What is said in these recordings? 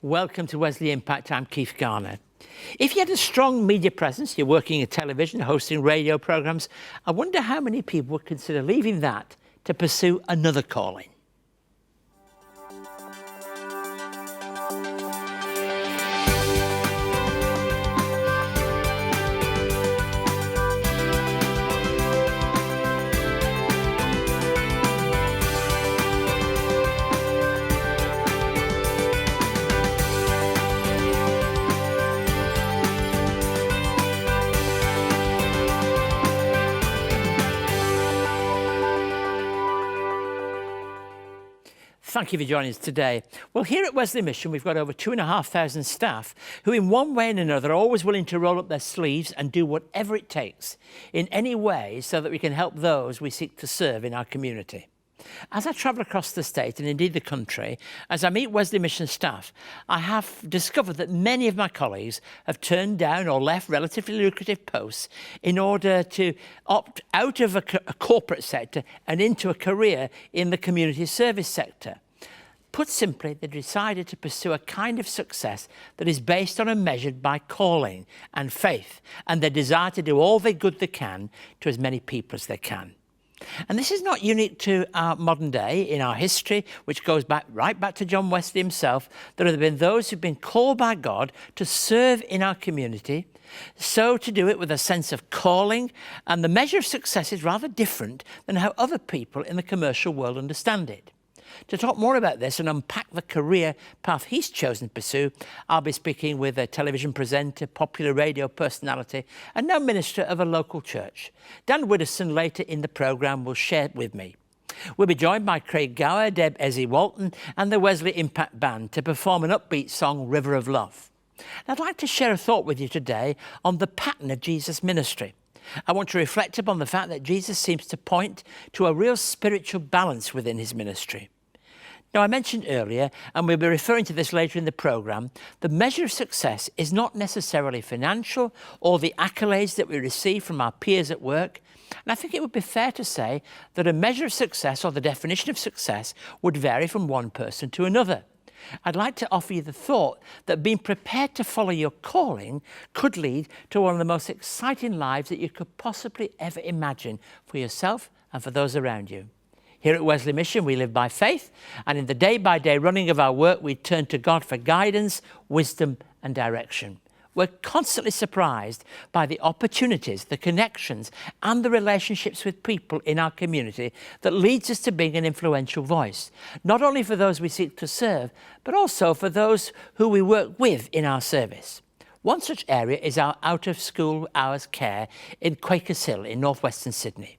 Welcome to Wesley Impact. I'm Keith Garner. If you had a strong media presence, you're working in television, hosting radio programmes, I wonder how many people would consider leaving that to pursue another calling. Thank you for joining us today. Well, here at Wesley Mission, we've got over 2,500 staff who in one way and another are always willing to roll up their sleeves and do whatever it takes in any way so that we can help those we seek to serve in our community. As I travel across the state and indeed the country, as I meet Wesley Mission staff, I have discovered that many of my colleagues have turned down or left relatively lucrative posts in order to opt out of a corporate sector and into a career in the community service sector. Put simply, they decided to pursue a kind of success that is based on and measured by calling and faith, and their desire to do all the good they can to as many people as they can. And this is not unique to our modern day. In our history, which goes right back to John Wesley himself, there have been those who've been called by God to serve in our community, so to do it with a sense of calling, and the measure of success is rather different than how other people in the commercial world understand it. To talk more about this and unpack the career path he's chosen to pursue, I'll be speaking with a television presenter, popular radio personality, and now minister of a local church. Dan Widdowson later in the programme will share it with me. We'll be joined by Craig Gower, Ezzy-Walton, and the Wesley Impact Band to perform an upbeat song, River of Love. I'd like to share a thought with you today on the pattern of Jesus' ministry. I want to reflect upon the fact that Jesus seems to point to a real spiritual balance within his ministry. Now, I mentioned earlier, and we'll be referring to this later in the programme, the measure of success is not necessarily financial or the accolades that we receive from our peers at work. And I think it would be fair to say that a measure of success or the definition of success would vary from one person to another. I'd like to offer you the thought that being prepared to follow your calling could lead to one of the most exciting lives that you could possibly ever imagine for yourself and for those around you. Here at Wesley Mission, we live by faith, and in the day-by-day running of our work, we turn to God for guidance, wisdom, and direction. We're constantly surprised by the opportunities, the connections, and the relationships with people in our community that leads us to being an influential voice, not only for those we seek to serve, but also for those who we work with in our service. One such area is our out-of-school hours care in Quakers Hill in northwestern Sydney.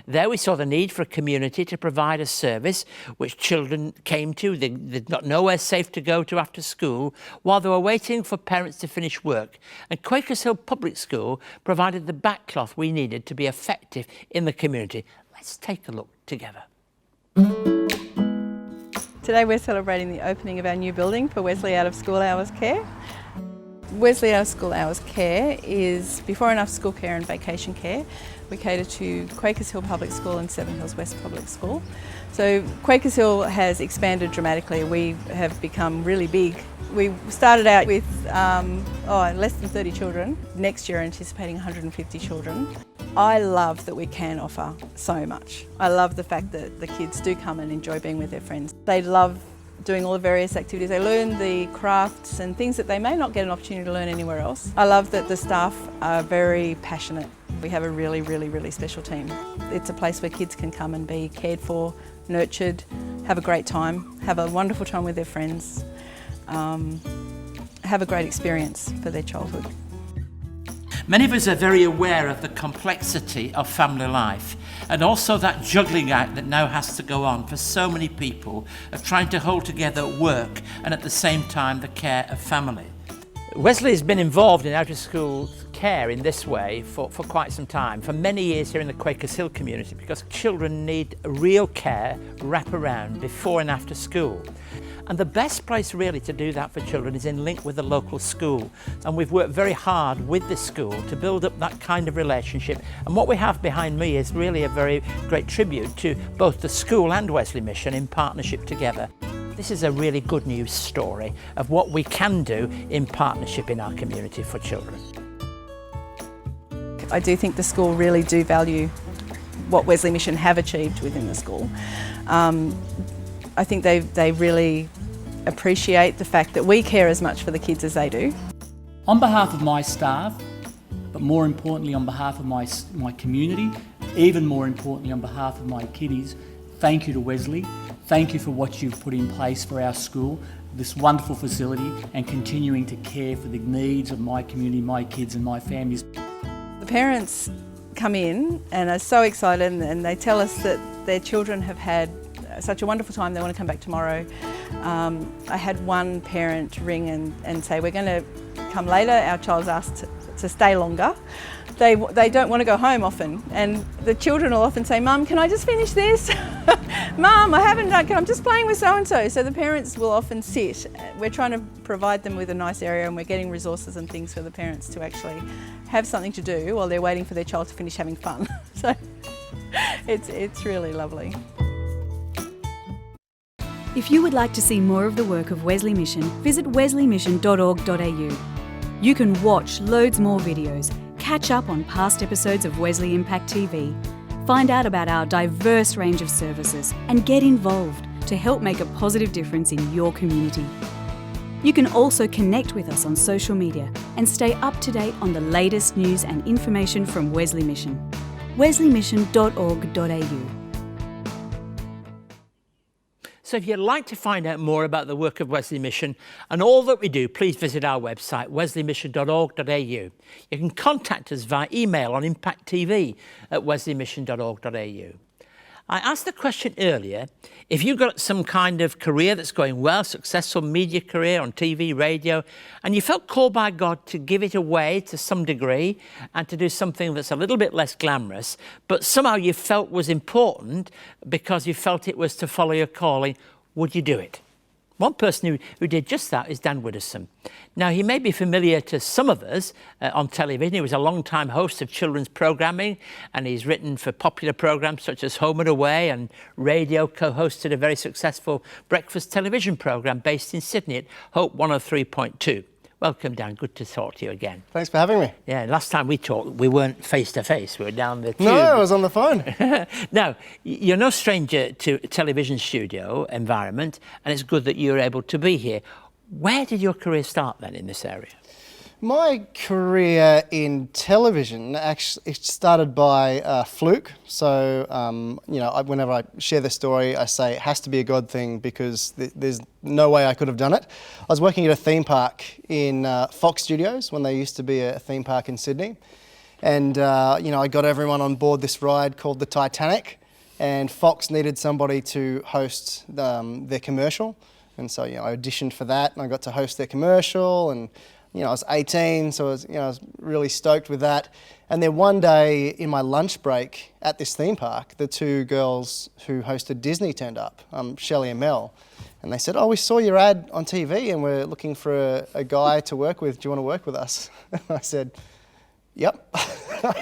There we saw the need for a community to provide a service which children came to. They'd got nowhere safe to go to after school while they were waiting for parents to finish work. And Quakers Hill Public School provided the backcloth we needed to be effective in the community. Let's take a look together. Today we're celebrating the opening of our new building for Wesley Out of School Hours Care. Wesley Out of School Hours Care is before and after school care and vacation care. We cater to Quakers Hill Public School and Seven Hills West Public School. So Quakers Hill has expanded dramatically. We have become really big. We started out with less than 30 children. Next year anticipating 150 children. I love that we can offer so much. I love the fact that the kids do come and enjoy being with their friends. They love doing all the various activities. They learn the crafts and things that they may not get an opportunity to learn anywhere else. I love that the staff are very passionate. We have a really, really, really special team. It's a place where kids can come and be cared for, nurtured, have a great time, have a wonderful time with their friends, have a great experience for their childhood. Many of us are very aware of the complexity of family life and also that juggling act that now has to go on for so many people of trying to hold together work and at the same time the care of family. Wesley has been involved in out-of-school care in this way for quite some time, for many years here in the Quakers Hill community, because children need real care wrap around before and after school. And the best place really to do that for children is in link with the local school. And we've worked very hard with this school to build up that kind of relationship. And what we have behind me is really a very great tribute to both the school and Wesley Mission in partnership together. This is a really good news story of what we can do in partnership in our community for children. I do think the school really do value what Wesley Mission have achieved within the school. I think they really appreciate the fact that we care as much for the kids as they do. On behalf of my staff, but more importantly on behalf of my community, even more importantly on behalf of my kiddies, thank you to Wesley. Thank you for what you've put in place for our school, this wonderful facility, and continuing to care for the needs of my community, my kids and my families. The parents come in and are so excited, and they tell us that their children have had such a wonderful time, they want to come back tomorrow. I had one parent ring and say, we're going to come later, our child's asked to stay longer. They don't want to go home often, and the children will often say, Mum, can I just finish this? Mum, I haven't done, I'm just playing with so-and-so. So the parents will often sit. We're trying to provide them with a nice area, and we're getting resources and things for the parents to actually have something to do while they're waiting for their child to finish having fun. So it's really lovely. If you would like to see more of the work of Wesley Mission, visit wesleymission.org.au. You can watch loads more videos, catch up on past episodes of Wesley Impact TV, find out about our diverse range of services, and get involved to help make a positive difference in your community. You can also connect with us on social media and stay up to date on the latest news and information from Wesley Mission. wesleymission.org.au. So if you'd like to find out more about the work of Wesley Mission and all that we do, please visit our website, wesleymission.org.au. You can contact us via email on impacttv@wesleymission.org.au. I asked the question earlier, if you've got some kind of career that's going well, successful media career on TV, radio, and you felt called by God to give it away to some degree and to do something that's a little bit less glamorous, but somehow you felt was important because you felt it was to follow your calling, would you do it? One person who did just that is Dan Widdowson. Now, he may be familiar to some of us on television. He was a long-time host of children's programming, and he's written for popular programs such as Home and Away, and radio co-hosted a very successful breakfast television program based in Sydney at Hope 103.2. Welcome, Dan. Good to talk to you again. Thanks for having me. Yeah, last time we talked, we weren't face-to-face. We were down the tube. No, I was on the phone. Now, you're no stranger to a television studio environment, and it's good that you're able to be here. Where did your career start then in this area? My career in television actually it started by fluke. So, whenever I share this story, I say it has to be a God thing because there's no way I could have done it. I was working at a theme park in Fox Studios when there used to be a theme park in Sydney. And, I got everyone on board this ride called the Titanic, and Fox needed somebody to host their commercial. And so, I auditioned for that and I got to host their commercial, and I was 18, so I was really stoked with that. And then one day in my lunch break at this theme park, the two girls who hosted Disney turned up, Shelley and Mel. And they said, oh, we saw your ad on TV and we're looking for a guy to work with. Do you want to work with us? I said, yep,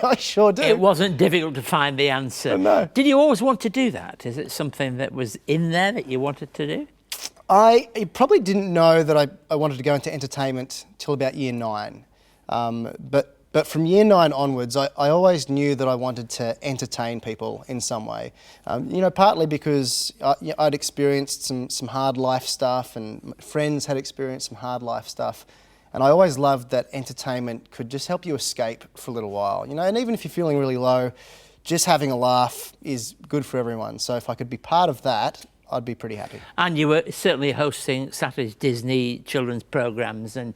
I sure do. It wasn't difficult to find the answer. No. Did you always want to do that? Is it something that was in there that you wanted to do? I probably didn't know that I wanted to go into entertainment till about year 9. But from year 9 onwards, I always knew that I wanted to entertain people in some way. Partly because I'd experienced some hard life stuff, and friends had experienced some hard life stuff. And I always loved that entertainment could just help you escape for a little while. And even if you're feeling really low, just having a laugh is good for everyone. So if I could be part of that, I'd be pretty happy. And you were certainly hosting Saturday's Disney children's programmes and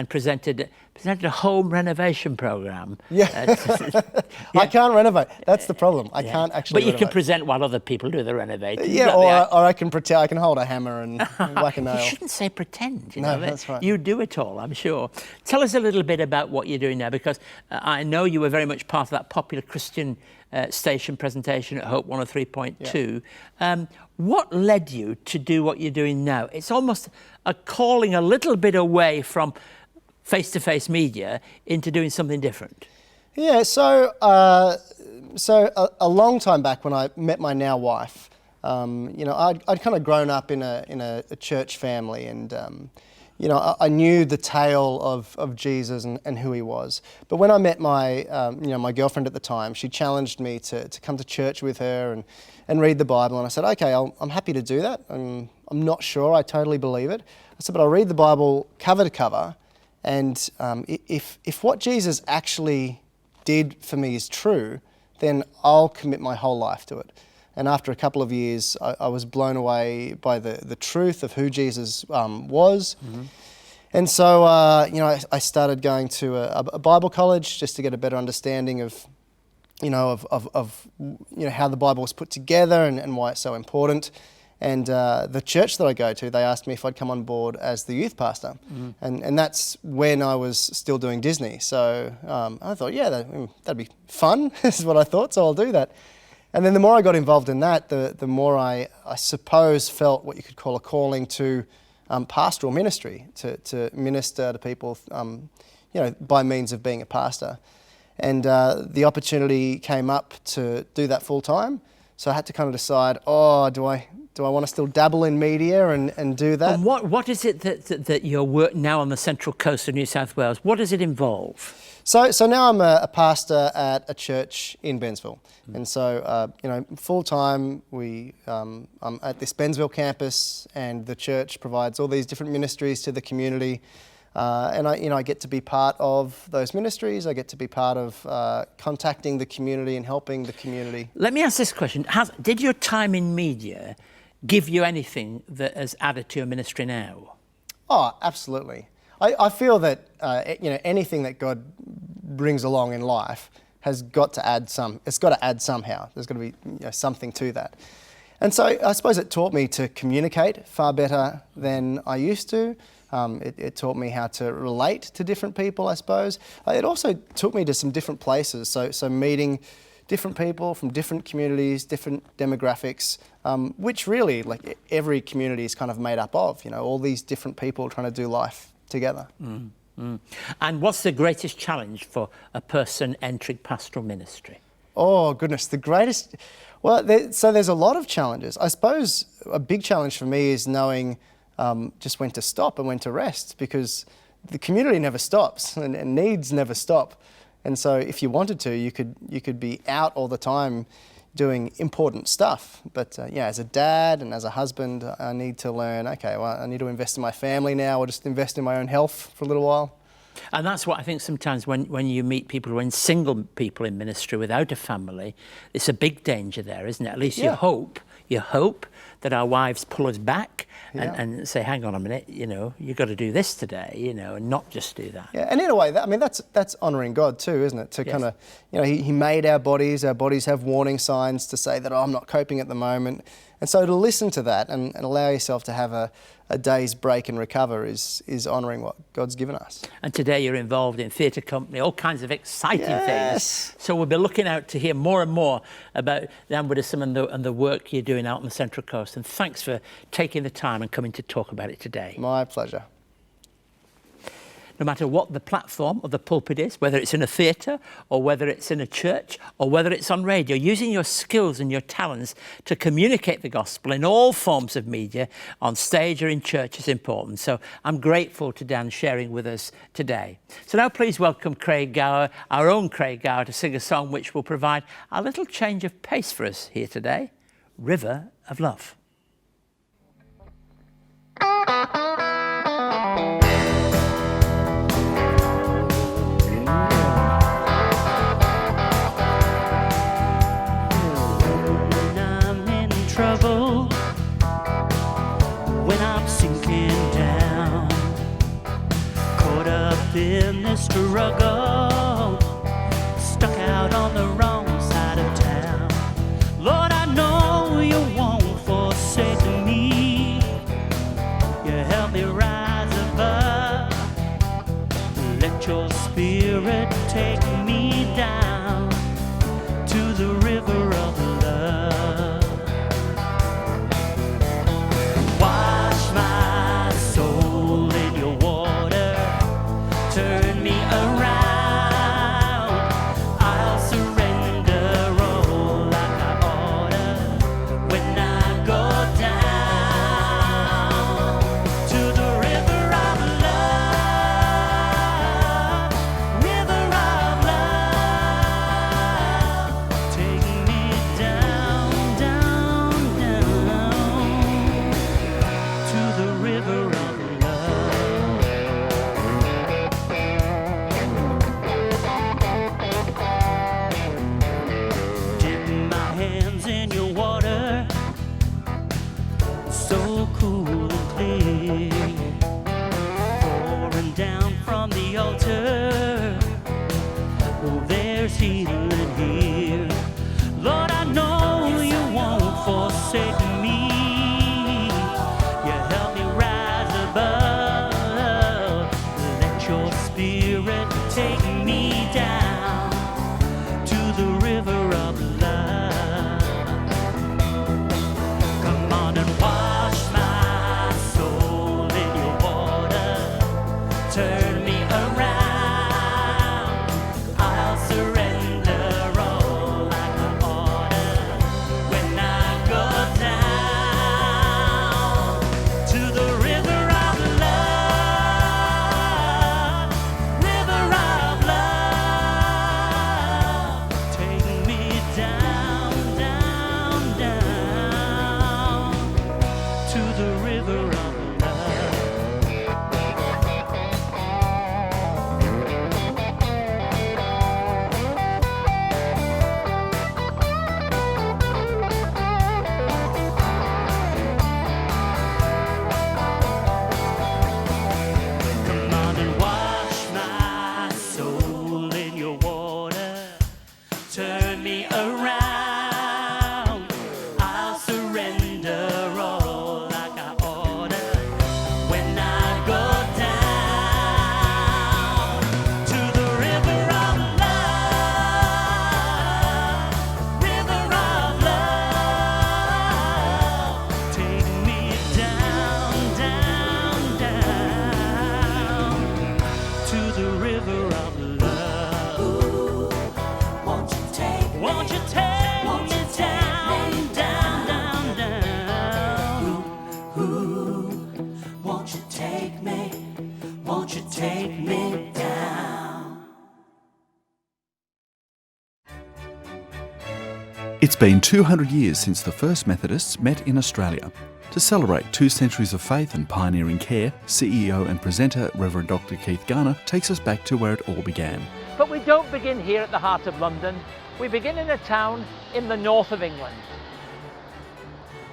presented a home renovation programme. Yeah. Yeah. I can't renovate. That's the problem. I can't actually renovate. But you can present while other people do the renovating. Yeah, or I can pretend. I can hold a hammer and whack a nail. You shouldn't say pretend. No, that's right. You do it all, I'm sure. Tell us a little bit about what you're doing now, because I know you were very much part of that popular Christian station presentation at Hope 103.2. Yeah. What led you to do what you're doing now? It's almost a calling a little bit away from face-to-face media into doing something different. Yeah, so a long time back when I met my now wife, You know, I'd kind of grown up in a church family, and you know, I knew the tale of Jesus and who he was. But when I met my you know, my girlfriend at the time, she challenged me to come to church with her and read the Bible, and I said, okay, I'm happy to do that. I'm not sure I totally believe it. I said, but I'll read the Bible cover to cover, and if what Jesus actually did for me is true, then I'll commit my whole life to it. And after a couple of years, I was blown away by the truth of who Jesus was. Mm-hmm. And so, you know, I started going to a Bible college just to get a better understanding of, you know, of you know, how the Bible was put together and why it's so important. And the church that I go to, they asked me if I'd come on board as the youth pastor. Mm-hmm. And that's when I was still doing Disney. So I thought, yeah, that'd be fun, is what I thought, so I'll do that. And then the more I got involved in that, the more I suppose felt what you could call a calling to pastoral ministry, to minister to people, you know, by means of being a pastor. And the opportunity came up to do that full time. So I had to kind of decide, do I want to still dabble in media and do that? And what is it that your work now on the Central Coast of New South Wales, what does it involve? So now I'm a pastor at a church in Bensville. And so, you know, full time I'm at this Bensville campus, and the church provides all these different ministries to the community. And I get to be part of those ministries. I get to be part of contacting the community and helping the community. Let me ask this question. Did your time in media give you anything that has added to your ministry now? Oh, absolutely. I feel that you know, anything that God brings along in life has got to add it's got to add somehow. There's got to be, you know, something to that. And so I suppose it taught me to communicate far better than I used to. It taught me how to relate to different people, I suppose. It also took me to some different places, so meeting different people from different communities, different demographics, which really, like, every community is kind of made up of, you know, all these different people trying to do life together. Mm. Mm. And what's the greatest challenge for a person entering pastoral ministry? Oh, goodness, the greatest... Well, so there's a lot of challenges. I suppose a big challenge for me is knowing just when to stop and when to rest, because the community never stops and needs never stop. And so if you wanted to, you could be out all the time doing important stuff. But yeah, as a dad and as a husband, I need to learn, okay, well, I need to invest in my family now, or just invest in my own health for a little while. And that's what I think sometimes when you meet people who are single people in ministry without a family, it's a big danger there, isn't it? At least you hope that our wives pull us back and say, hang on a minute, you know, you've got to do this today, you know, and not just do that. Yeah, and in a way, that's honouring God too, isn't it? To kind of, you know, he made our bodies have warning signs to say that, I'm not coping at the moment. And so to listen to that and allow yourself to have a day's break and recover is honouring what God's given us. And today you're involved in theatre company, all kinds of exciting things. So we'll be looking out to hear more and more about Dan Widdowson and the work you're doing out on the Central Coast. And thanks for taking the time and coming to talk about it today. My pleasure. No matter what the platform or the pulpit is, whether it's in a theatre or whether it's in a church or whether it's on radio, using your skills and your talents to communicate the gospel in all forms of media, on stage or in church, is important. So I'm grateful to Dan sharing with us today. So now please welcome Craig Gower, our own Craig Gower, to sing a song which will provide a little change of pace for us here today, River of Love. Trouble, when I'm sinking down, caught up in this struggle, stuck out on the wrong side of town. Lord, I know you won't forsake me. You help me rise above. Let your spirit take me down to the river of love. When I there's healing here. Lord, I know you won't forsake me. You help me rise above. Let your spirit take me down to the river of love. Come on and wash my soul in your water. Turn me around. I'll surrender all like I oughta when I go down to the river of love. River of love. Take me down, down, down to the river of love. Come on and wash my soul in your water. Turn me around. I'll surrender all like I oughta when I go down to the river of love. River of love. Take me down, down, down to the river of love. Won't you take me down, down, down, down? Won't you take me? Won't you take me down? It's been 200 years since the first Methodists met in Australia. To celebrate 2 centuries of faith and pioneering care, CEO and presenter Reverend Dr. Keith Garner takes us back to where it all began. But we don't begin here at the heart of London. We begin in a town in the north of England.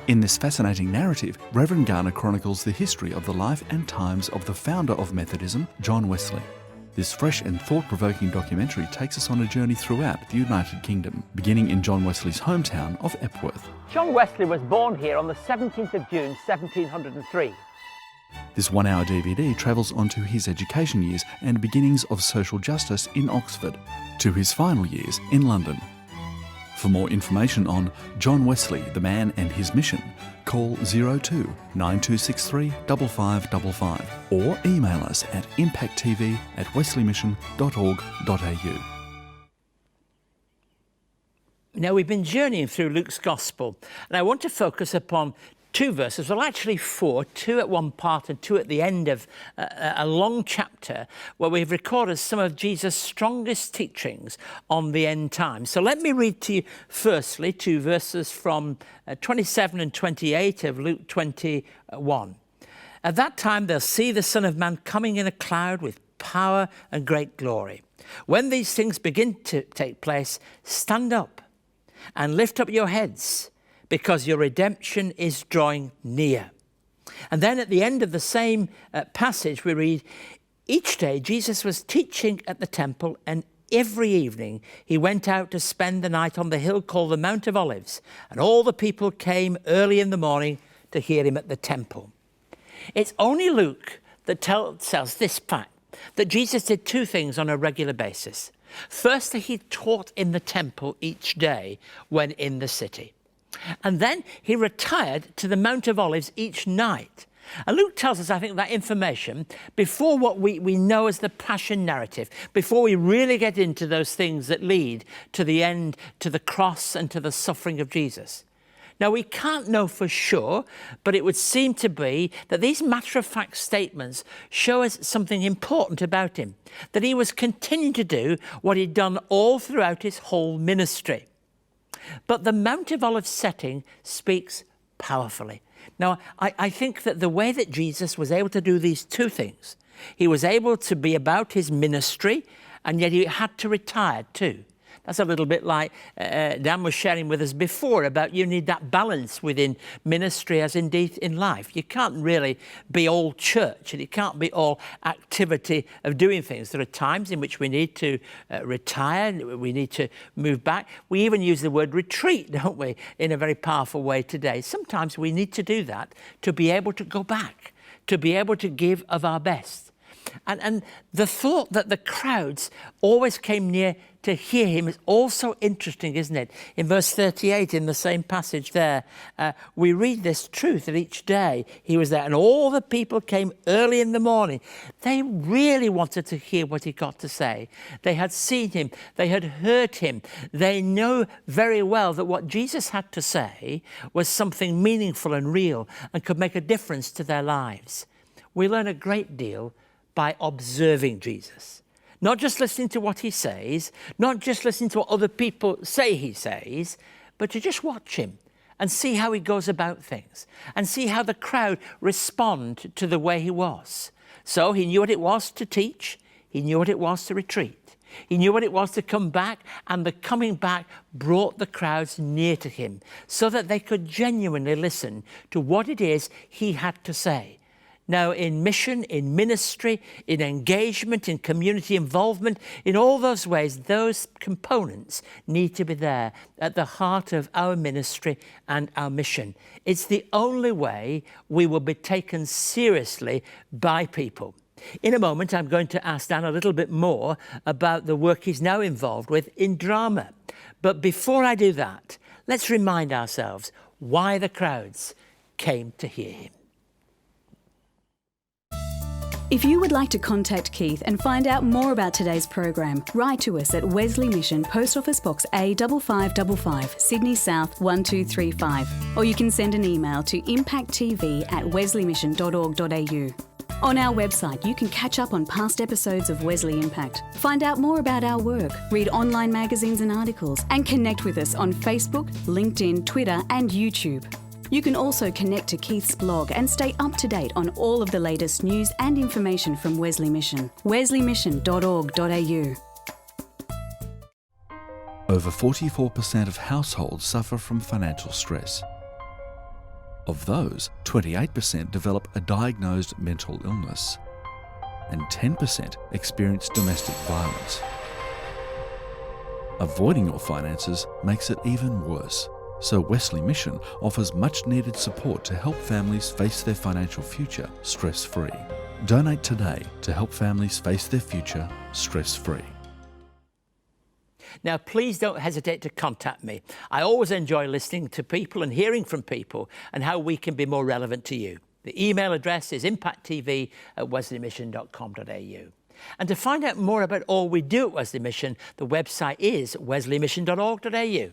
In this fascinating narrative, Reverend Garner chronicles the history of the life and times of the founder of Methodism, John Wesley. This fresh and thought-provoking documentary takes us on a journey throughout the United Kingdom, beginning in John Wesley's hometown of Epworth. John Wesley was born here on the 17th of June 1703. This 1-hour DVD travels onto his education years and beginnings of social justice in Oxford, to his final years in London. For more information on John Wesley, the man and his mission, call 02 9263 5555 or email us at impacttv@wesleymission.org.au. Now, we've been journeying through Luke's Gospel, and I want to focus upon 2 verses, well actually 4, 2 at one part and 2 at the end of a long chapter where we've recorded some of Jesus' strongest teachings on the end time. So let me read to you firstly 2 verses from 27 and 28 of Luke 21. At that time they'll see the Son of Man coming in a cloud with power and great glory. When these things begin to take place, stand up and lift up your heads, because your redemption is drawing near. And then at the end of the same passage we read, each day Jesus was teaching at the temple, and every evening he went out to spend the night on the hill called the Mount of Olives, and all the people came early in the morning to hear him at the temple. It's only Luke that tells us this fact, that Jesus did 2 things on a regular basis. Firstly, he taught in the temple each day when in the city. And then he retired to the Mount of Olives each night. And Luke tells us, I think, that information before what we know as the Passion narrative, before we really get into those things that lead to the end, to the cross and to the suffering of Jesus. Now, we can't know for sure, but it would seem to be that these matter-of-fact statements show us something important about him, that he was continuing to do what he'd done all throughout his whole ministry. But the Mount of Olives setting speaks powerfully. Now, I think that the way that Jesus was able to do these 2 things, he was able to be about his ministry, and yet he had to retire too. That's a little bit like Dan was sharing with us before about you need that balance within ministry as indeed in life. You can't really be all church and it can't be all activity of doing things. There are times in which we need to retire, we need to move back. We even use the word retreat, don't we, in a very powerful way today. Sometimes we need to do that to be able to go back, to be able to give of our best. And the thought that the crowds always came near to hear him is also interesting, isn't it? In verse 38, in the same passage there, we read this truth that each day he was there and all the people came early in the morning. They really wanted to hear what he got to say. They had seen him. They had heard him. They know very well that what Jesus had to say was something meaningful and real and could make a difference to their lives. We learn a great deal by observing Jesus. Not just listening to what he says, not just listening to what other people say he says, but to just watch him and see how he goes about things and see how the crowd respond to the way he was. So he knew what it was to teach. He knew what it was to retreat. He knew what it was to come back, and the coming back brought the crowds near to him so that they could genuinely listen to what it is he had to say. Now, in mission, in ministry, in engagement, in community involvement, in all those ways, those components need to be there at the heart of our ministry and our mission. It's the only way we will be taken seriously by people. In a moment, I'm going to ask Dan a little bit more about the work he's now involved with in drama. But before I do that, let's remind ourselves why the crowds came to hear him. If you would like to contact Keith and find out more about today's program, write to us at Wesley Mission, Post Office Box A5555, Sydney South 1235. Or you can send an email to impacttv@wesleymission.org.au. On our website, you can catch up on past episodes of Wesley Impact, find out more about our work, read online magazines and articles, and connect with us on Facebook, LinkedIn, Twitter, and YouTube. You can also connect to Keith's blog and stay up to date on all of the latest news and information from Wesley Mission. wesleymission.org.au. Over 44% of households suffer from financial stress. Of those, 28% develop a diagnosed mental illness, and 10% experience domestic violence. Avoiding your finances makes it even worse. So Wesley Mission offers much needed support to help families face their financial future stress-free. Donate today to help families face their future stress-free. Now, please don't hesitate to contact me. I always enjoy listening to people and hearing from people and how we can be more relevant to you. The email address is impacttv@wesleymission.com.au. And to find out more about all we do at Wesley Mission, the website is wesleymission.org.au.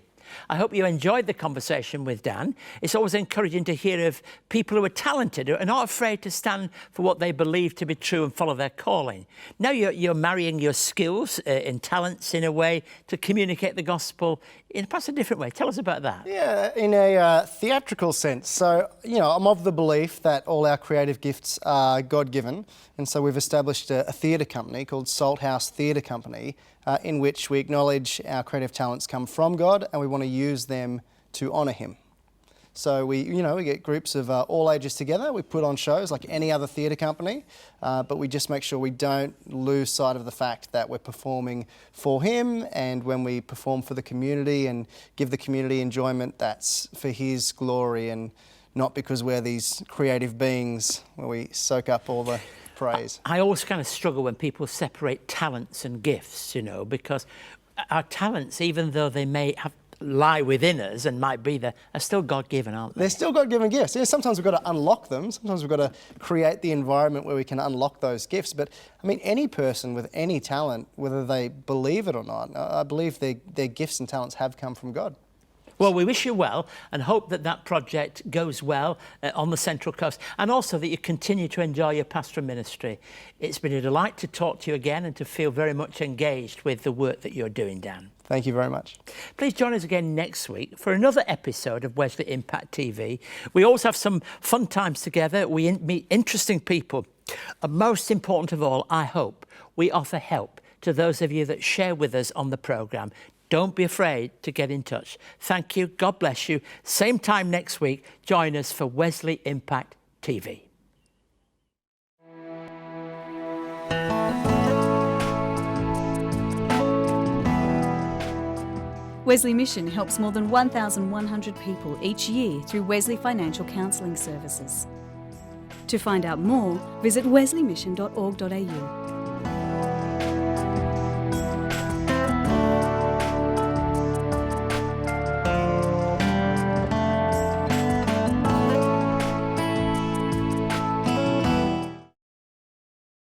I hope you enjoyed the conversation with Dan. It's always encouraging to hear of people who are talented and not afraid to stand for what they believe to be true and follow their calling. Now you're marrying your skills and talents in a way to communicate the gospel in perhaps a different way. Tell us about that. Yeah, in a theatrical sense. So, I'm of the belief that all our creative gifts are God-given. And so we've established a theatre company called Salthouse Theatre Company, in which we acknowledge our creative talents come from God and we want to use them to honour Him. So we get groups of all ages together. We put on shows like any other theatre company, but we just make sure we don't lose sight of the fact that we're performing for Him, and when we perform for the community and give the community enjoyment, that's for His glory and not because we're these creative beings where we soak up all the praise. I always kind of struggle when people separate talents and gifts, because our talents, even though they may lie within us and might be there, are still God-given, aren't they? They're still God-given gifts. Sometimes we've got to unlock them. Sometimes we've got to create the environment where we can unlock those gifts. But, any person with any talent, whether they believe it or not, I believe their gifts and talents have come from God. Well, we wish you well and hope that that project goes well on the Central Coast, and also that you continue to enjoy your pastoral ministry. It's been a delight to talk to you again and to feel very much engaged with the work that you're doing, Dan. Thank you very much. Please join us again next week for another episode of Wesley Impact TV. We always have some fun times together. We meet interesting people. And most important of all, I hope we offer help to those of you that share with us on the programme. Don't be afraid to get in touch. Thank you. God bless you. Same time next week. Join us for Wesley Impact TV. Wesley Mission helps more than 1,100 people each year through Wesley Financial Counselling Services. To find out more, visit wesleymission.org.au.